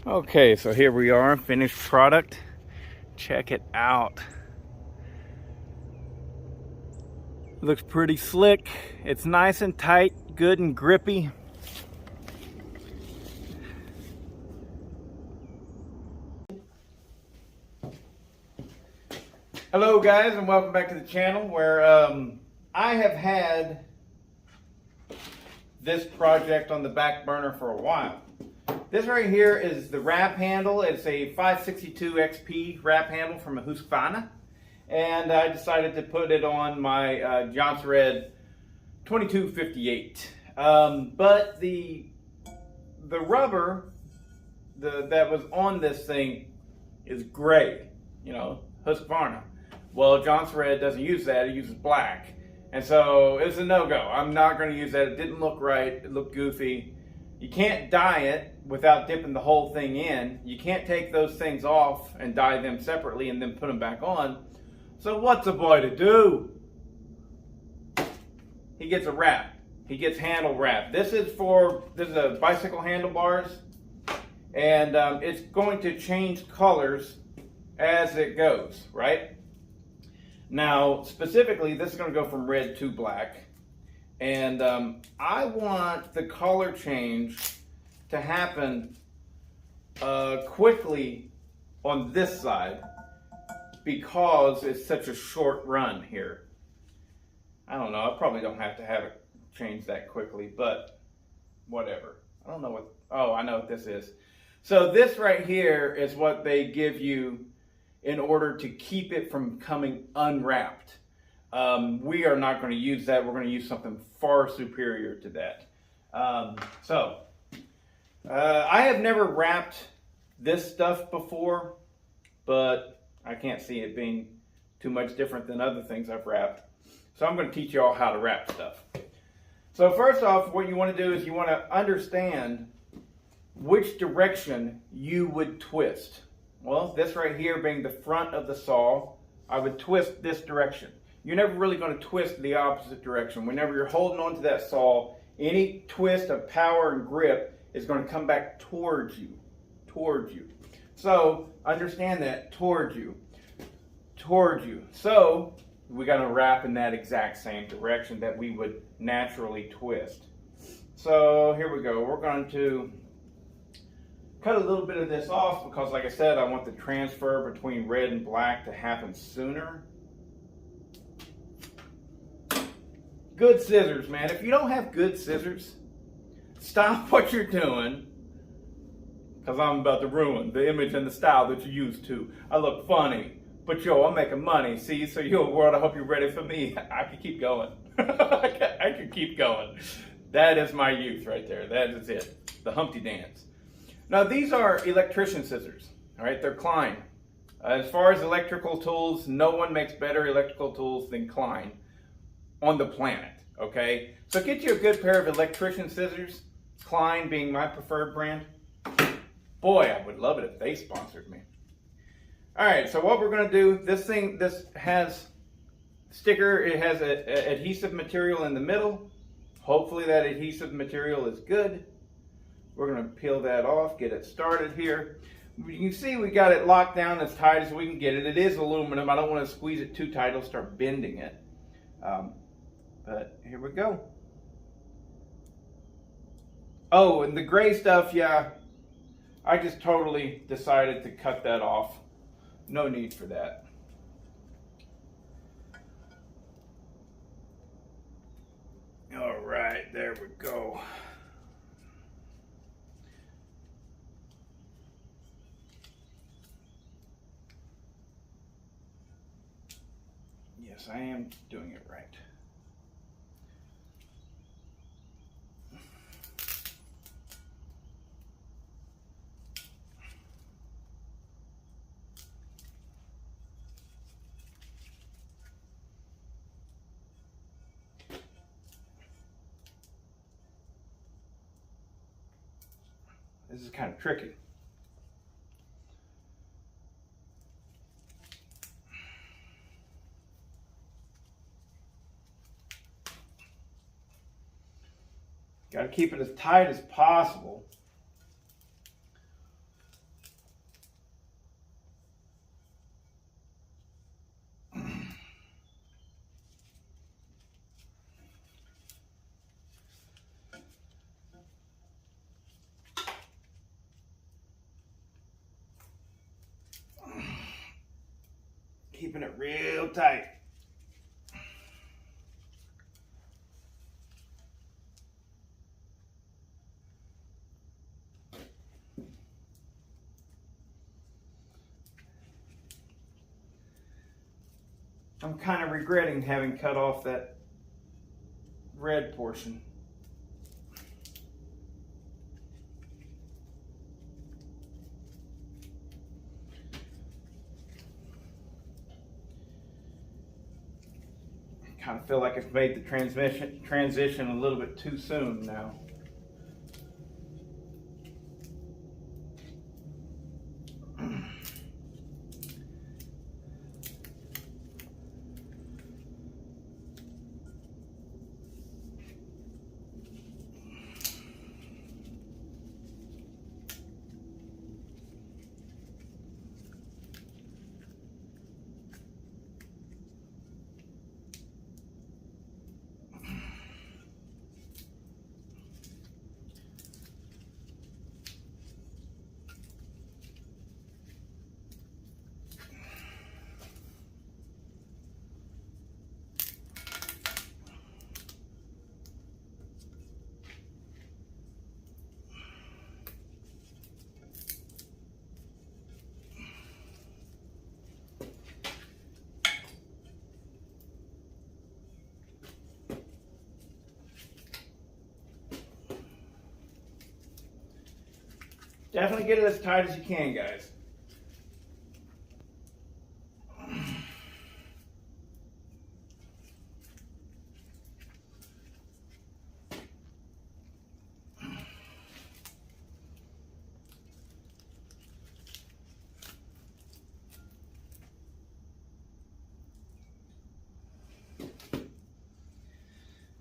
Okay, so here we are, finished product. Check it out. Looks pretty slick. It's nice and tight, good and grippy. Hello guys, and welcome back to the channel where I have had this project on the back burner for a while. This right here is the wrap handle. It's a 562 XP wrap handle from a Husqvarna, and I decided to put it on my Jonsered 2258. But the rubber that was on this thing is gray, you know, Husqvarna. Well, Jonsered doesn't use that; it uses black, and so it's a no-go. I'm not going to use that. It didn't look right. It looked goofy. You can't dye it without dipping the whole thing in. You can't take those things off and dye them separately and then put them back on. So what's a boy to do? He gets a wrap. He gets handle wrap. This is a bicycle handlebars, and it's going to change colors as it goes, right? Now, specifically, this is going to go from red to black. And I want the color change to happen quickly on this side because it's such a short run here. I don't know, I probably don't have to have it change that quickly, but whatever. I don't know what, oh, I know what this is. So this right here is what they give you in order to keep it from coming unwrapped. We are not going to use that. We're going to use something far superior to that. I have never wrapped this stuff before, but I can't see it being too much different than other things I've wrapped. So I'm going to teach you all how to wrap stuff. So first off, what you want to do is you want to understand which direction you would twist. Well, this right here being the front of the saw, I would twist this direction. You're never really going to twist the opposite direction. Whenever you're holding onto that saw, any twist of power and grip is going to come back towards you. So understand that, towards you. So we got to wrap in that exact same direction that we would naturally twist. So here we go. We're going to cut a little bit of this off because, like I said, I want the transfer between red and black to happen sooner. Good scissors, man. If you don't have good scissors, stop what you're doing, because I'm about to ruin the image and the style that you're used to. I look funny, but yo, I'm making money. See, so yo, world, I hope you're ready for me. I can keep going. I can keep going. That is my youth right there. That is it. The Humpty Dance. Now, these are electrician scissors. All right, they're Klein. As far as electrical tools, no one makes better electrical tools than Klein on the planet, okay? So get you a good pair of electrician scissors, Klein being my preferred brand. Boy, I would love it if they sponsored me. All right, so what we're gonna do, this has sticker, it has a adhesive material in the middle. Hopefully that adhesive material is good. We're gonna peel that off, get it started here. You can see we got it locked down as tight as we can get it. It is aluminum. I don't want to squeeze it too tight. It'll start bending it. But here we go. Oh, and the gray stuff, yeah, I just totally decided to cut that off. No need for that. All right, there we go. Yes, I am doing it right. This is kind of tricky. Got to keep it as tight as possible. keeping it real tight. I'm kind of regretting having cut off that red portion. Kind of feel like it's made the transition a little bit too soon now. Definitely get it as tight as you can, guys.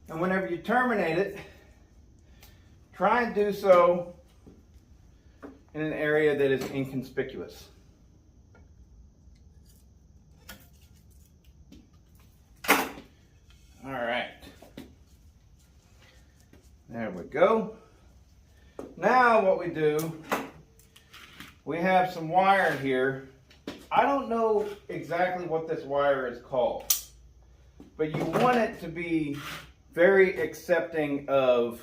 And whenever you terminate it, try and do so in an area that is inconspicuous. All right. There we go. Now what we do, we have some wire here. I don't know exactly what this wire is called, but you want it to be very accepting of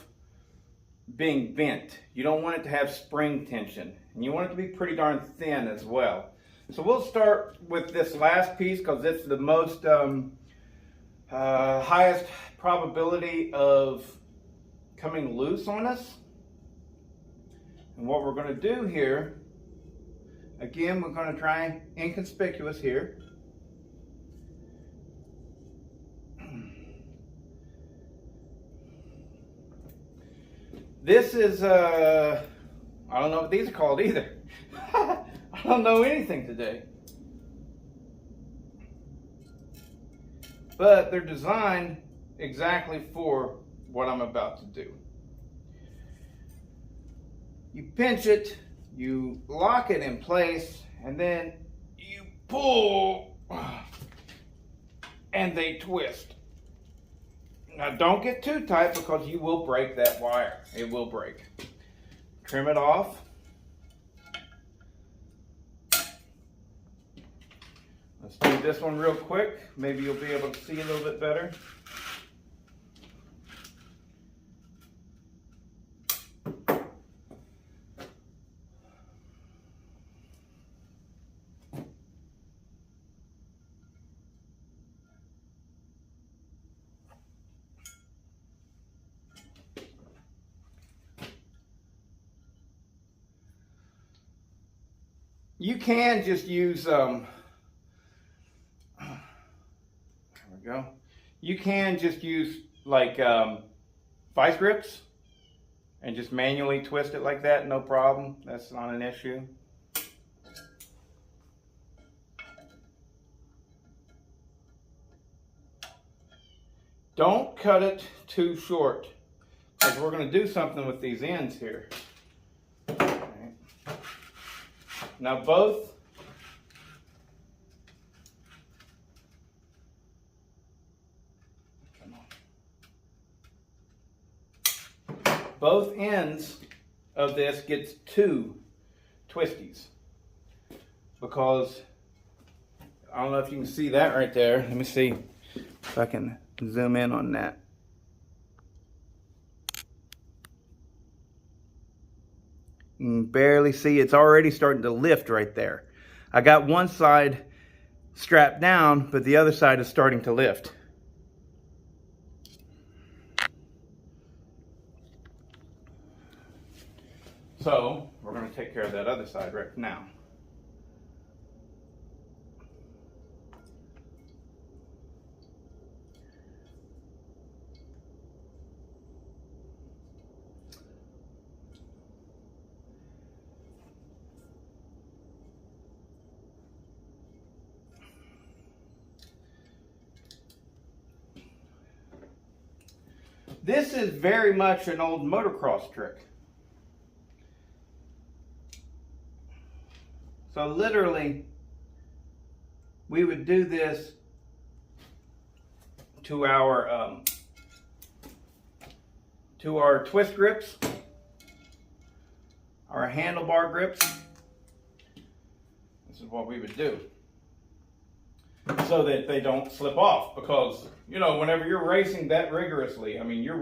being bent. You don't want it to have spring tension, and you want it to be pretty darn thin as well. So we'll start with this last piece because it's the most highest probability of coming loose on us. And what we're going to do here, again, we're going to try inconspicuous here. This is, I don't know what these are called either. I don't know anything today. But they're designed exactly for what I'm about to do. You pinch it, you lock it in place, and then you pull, and they twist. Now don't get too tight because you will break that wire. It will break. Trim it off. Let's do this one real quick. Maybe you'll be able to see a little bit better. You can just use, there we go. You can just use like vice grips and just manually twist it like that, no problem. That's not an issue. Don't cut it too short because we're going to do something with these ends here. Now both ends of this gets 2 twisties because I don't know if you can see that right there. Let me see if I can zoom in on that. You can barely see. It's already starting to lift right there. I got one side strapped down, but the other side is starting to lift. So we're going to take care of that other side right now. This is very much an old motocross trick. So literally, we would do this to our twist grips, our handlebar grips. This is what we would do, so that they don't slip off. Because, you know, whenever you're racing that rigorously, I mean, you're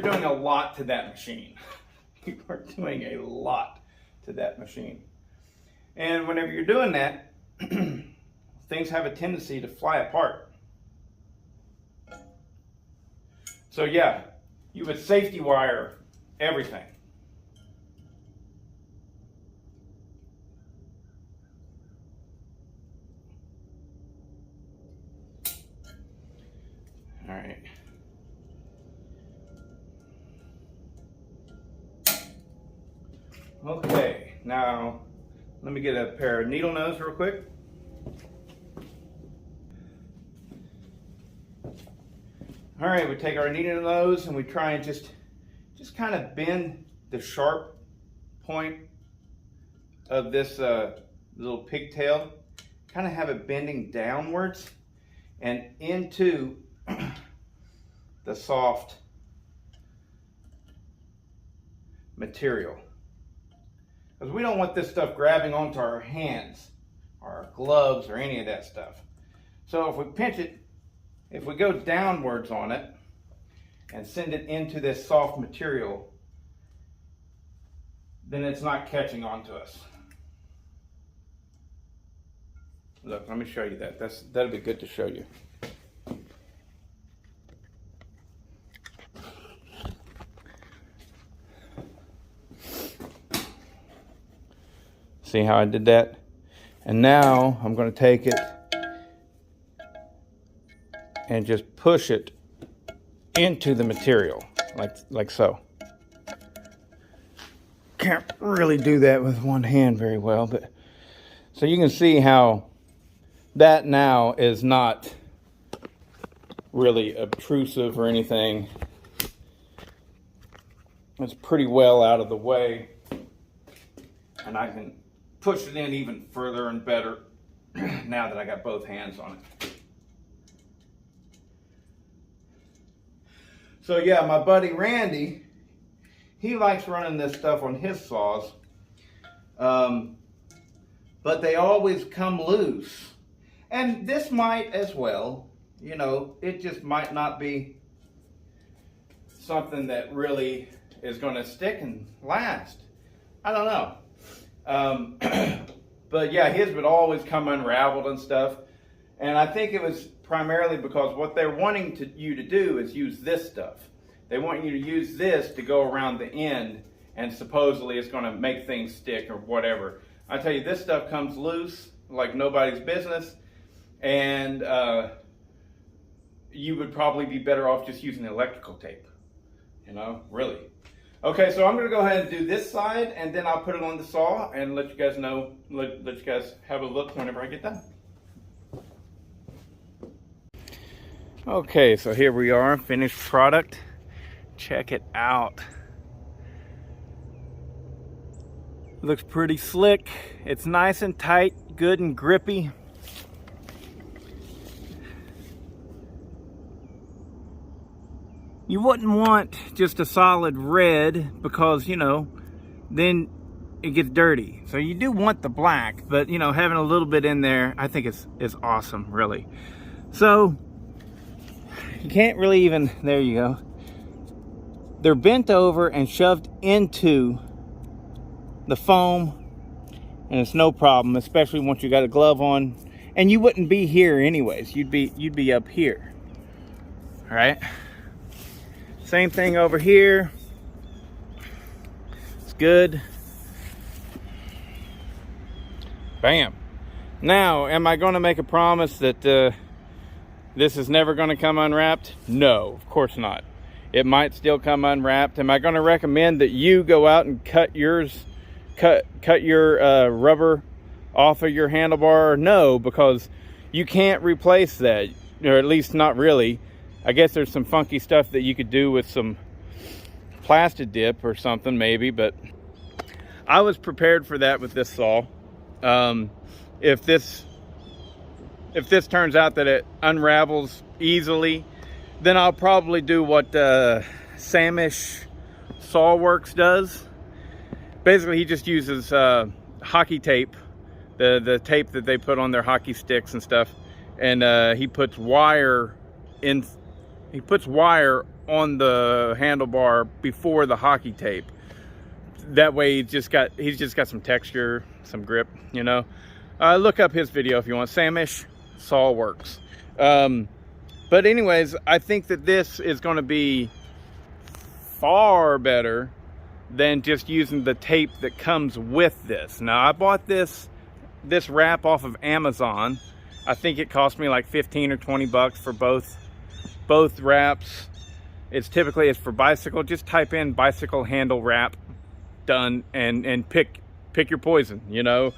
doing a lot to that machine. You are doing a lot to that machine. And whenever you're doing that, things have a tendency to fly apart. So yeah, you would safety wire everything. All right. Okay, now let me get a pair of needle nose real quick. All right, we take our needle nose and we try and just kind of bend the sharp point of this little pigtail. Kind of have it bending downwards and into the soft material. Because we don't want this stuff grabbing onto our hands, or our gloves, or any of that stuff. So if we pinch it, if we go downwards on it and send it into this soft material, then it's not catching onto us. Look, let me show you that. That'll be good to show you. See how I did that? And now I'm going to take it and just push it into the material, like so. Can't really do that with one hand very well, but so you can see how that now is not really obtrusive or anything. It's pretty well out of the way, and I can push it in even further and better now that I got both hands on it. So yeah, my buddy Randy, he likes running this stuff on his saws, but they always come loose. And this might as well, you know, it just might not be something that really is going to stick and last. I don't know. But yeah, his would always come unraveled and stuff. And I think it was primarily because what they're wanting you to do is use this stuff. They want you to use this to go around the end, and supposedly it's going to make things stick or whatever. I tell you, this stuff comes loose like nobody's business, and you would probably be better off just using electrical tape, you know, really. Okay, so I'm going to go ahead and do this side, and then I'll put it on the saw and let you guys know, let you guys have a look whenever I get done. Okay, so here we are, finished product. Check it out. Looks pretty slick. It's nice and tight, good and grippy. You wouldn't want just a solid red because, you know, then it gets dirty. So you do want the black, but you know, having a little bit in there, I think is awesome, really. So you can't really even, there you go. They're bent over and shoved into the foam, and it's no problem, especially once you got a glove on. And you wouldn't be here anyways. You'd be up here. All right. Same thing over here. It's good. Bam. Now, am I going to make a promise that this is never going to come unwrapped? No, of course not. It might still come unwrapped. Am I going to recommend that you go out and cut your rubber off of your handlebar? No, because you can't replace that, or at least not really. I guess there's some funky stuff that you could do with some plastic dip or something maybe, but I was prepared for that with this saw. If this turns out that it unravels easily, then I'll probably do what Samish Sawworks does. Basically, he just uses hockey tape, the tape that they put on their hockey sticks and stuff, and he puts wire in. He puts wire on the handlebar before the hockey tape. That way, he's just got some texture, some grip. You know, look up his video if you want. Samish Sawworks. But anyways, I think that this is going to be far better than just using the tape that comes with this. Now, I bought this wrap off of Amazon. I think it cost me like 15 or 20 bucks for both wraps. It's for bicycle. Just type in bicycle handle wrap, done, and pick your poison. You know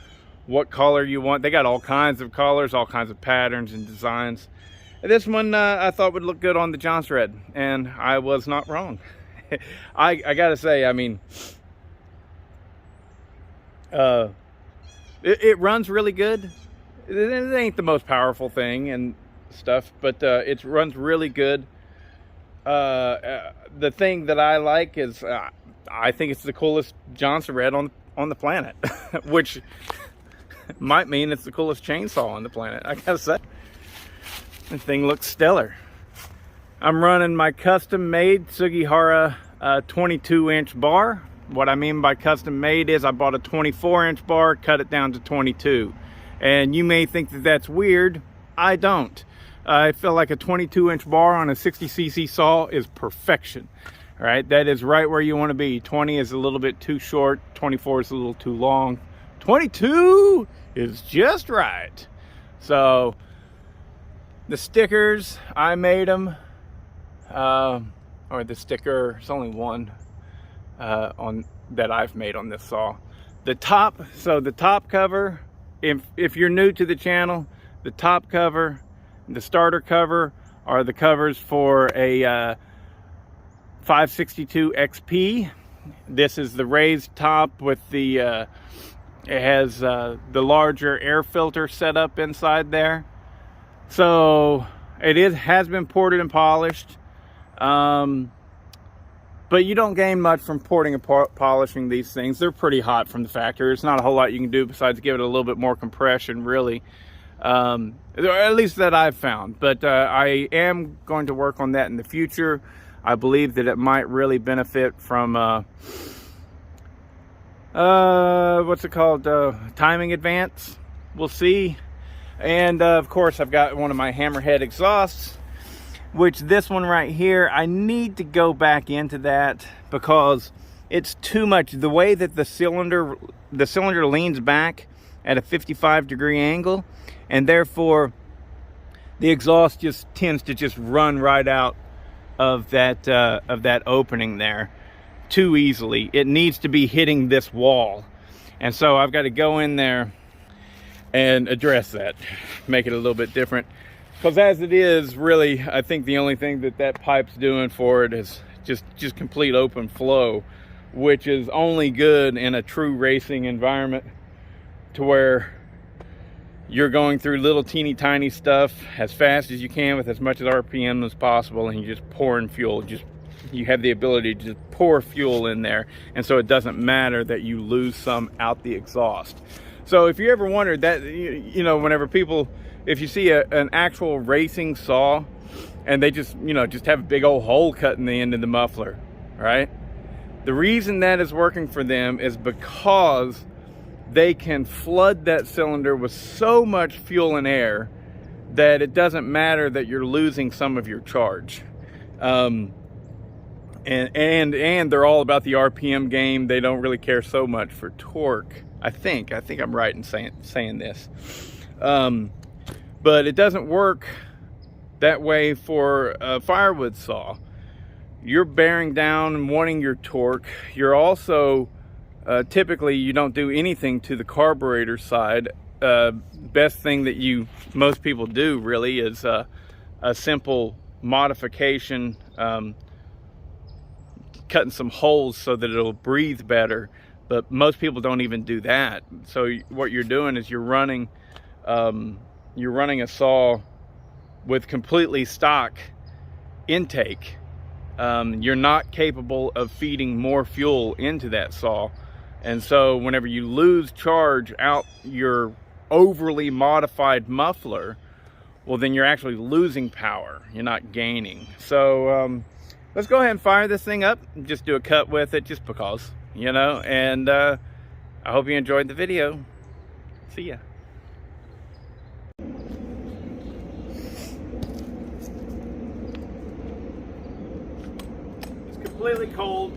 what color you want. They got all kinds of colors, all kinds of patterns and designs. This one I thought would look good on the Johns Red, and I was not wrong. I gotta say, I mean, it runs really good. It ain't the most powerful thing and stuff, but it runs really good. The thing that I like is I think it's the coolest Johnson Red on the planet, which might mean it's the coolest chainsaw on the planet. I gotta say. The thing looks stellar. I'm running my custom-made Sugihara 22-inch bar. What I mean by custom-made is I bought a 24-inch bar, cut it down to 22. And you may think that that's weird. I don't. I feel like a 22-inch bar on a 60cc saw is perfection. All right, that is right where you want to be. 20 is a little bit too short. 24 is a little too long. 22 is just right. So the stickers, I made them, or the sticker, it's only one that I've made on this saw. The top cover, if you're new to the channel, the top cover, the starter cover are the covers for a 562 XP. This is the raised top with the, it has the larger air filter set up inside there. So it has been ported and polished, but you don't gain much from porting and polishing these things. They're pretty hot from the factory. There's not a whole lot you can do besides give it a little bit more compression, really, or at least that I've found. But I am going to work on that in the future. I believe that it might really benefit from what's it called, timing advance. We'll see. And of course, I've got one of my Hammerhead exhausts, which this one right here, I need to go back into that because it's too much. The way that the cylinder leans back at a 55-degree angle, and therefore the exhaust just tends to just run right out of that opening there too easily. It needs to be hitting this wall, and so I've got to go in there and address that, make it a little bit different. Because as it is, really, I think the only thing that pipe's doing for it is just complete open flow, which is only good in a true racing environment, to where you're going through little teeny tiny stuff as fast as you can with as much RPM as possible, and you're just pouring fuel, just you have the ability to just pour fuel in there, and so it doesn't matter that you lose some out the exhaust. So if you ever wondered that, you know, whenever people, if you see an actual racing saw and they just, you know, just have a big old hole cut in the end of the muffler, right? The reason that is working for them is because they can flood that cylinder with so much fuel and air that it doesn't matter that you're losing some of your charge. And they're all about the RPM game. They don't really care so much for torque. I think I'm right in saying this. But it doesn't work that way for a firewood saw. You're bearing down and wanting your torque. You're also typically you don't do anything to the carburetor side. Best thing that most people do really is a simple modification, cutting some holes so that it'll breathe better, but most people don't even do that. So what you're doing is you're running a saw with completely stock intake. You're not capable of feeding more fuel into that saw, and so whenever you lose charge out your overly modified muffler, well, then you're actually losing power. You're not gaining. So let's go ahead and fire this thing up and just do a cut with it, just because, you know. And I hope you enjoyed the video. See ya. It's completely cold.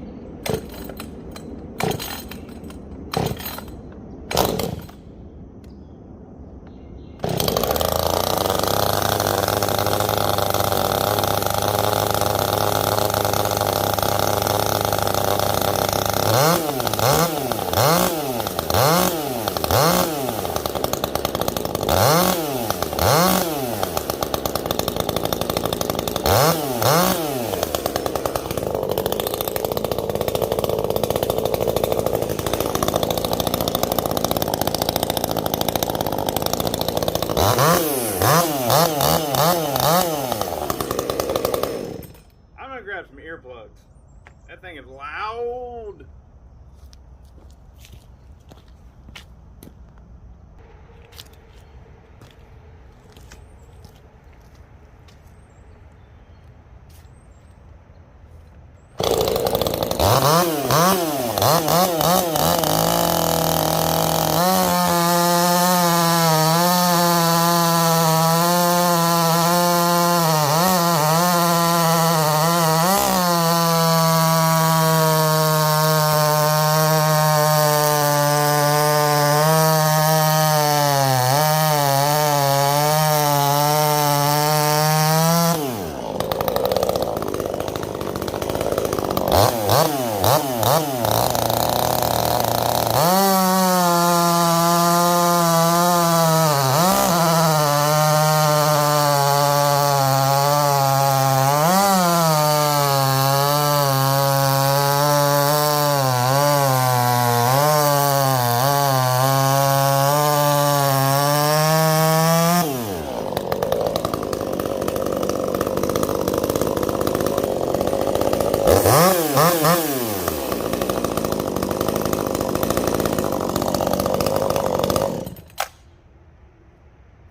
I'm gonna grab some earplugs. That thing is loud.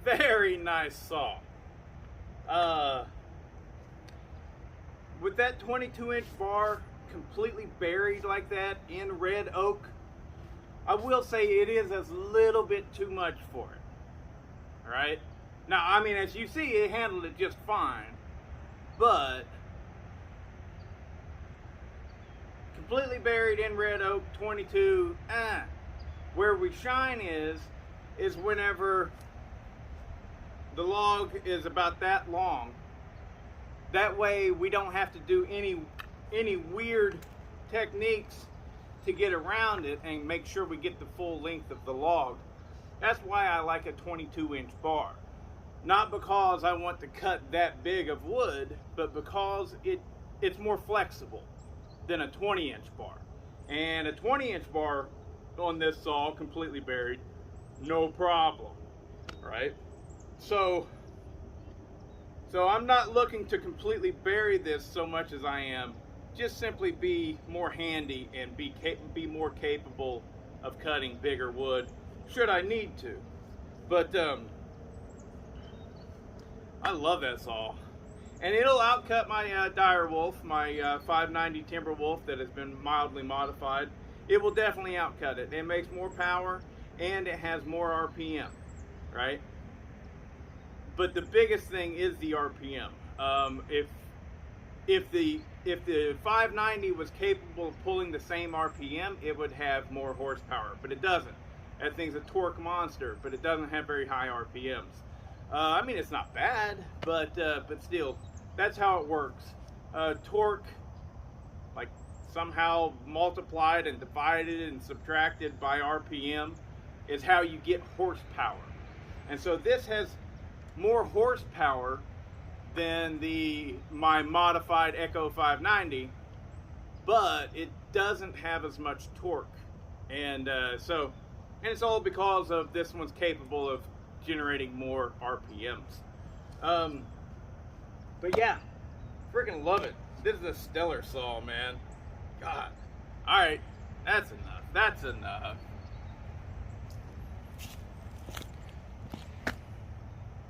Very nice saw. With that 22-inch bar completely buried like that in red oak, I will say it is a little bit too much for it. All right? Now, I mean, as you see, it handled it just fine, but completely buried in red oak, 22, Where we shine is whenever the log is about that long. That way we don't have to do any weird techniques to get around it and make sure we get the full length of the log. That's why I like a 22-inch bar. Not because I want to cut that big of wood, but because it's more flexible than a 20-inch bar. And a 20-inch bar on this saw, completely buried, no problem, right? So I'm not looking to completely bury this so much as I am just simply be more handy and be more capable of cutting bigger wood should I need to. But I love that saw, and it'll outcut my Direwolf, my 590 Timberwolf that has been mildly modified. It will definitely outcut it. It makes more power and it has more RPM, right? But the biggest thing is the RPM. If the 590 was capable of pulling the same RPM, it would have more horsepower, but it doesn't. That thing's a torque monster, but it doesn't have very high RPMs. I mean, it's not bad, but still, that's how it works. Torque, like somehow multiplied and divided and subtracted by RPM, is how you get horsepower. And so this has more horsepower than my modified Echo 590, but it doesn't have as much torque, and it's all because of this one's capable of generating more RPMs. But yeah, freaking love it. This is a stellar saw, man. God. All right, that's enough. That's enough.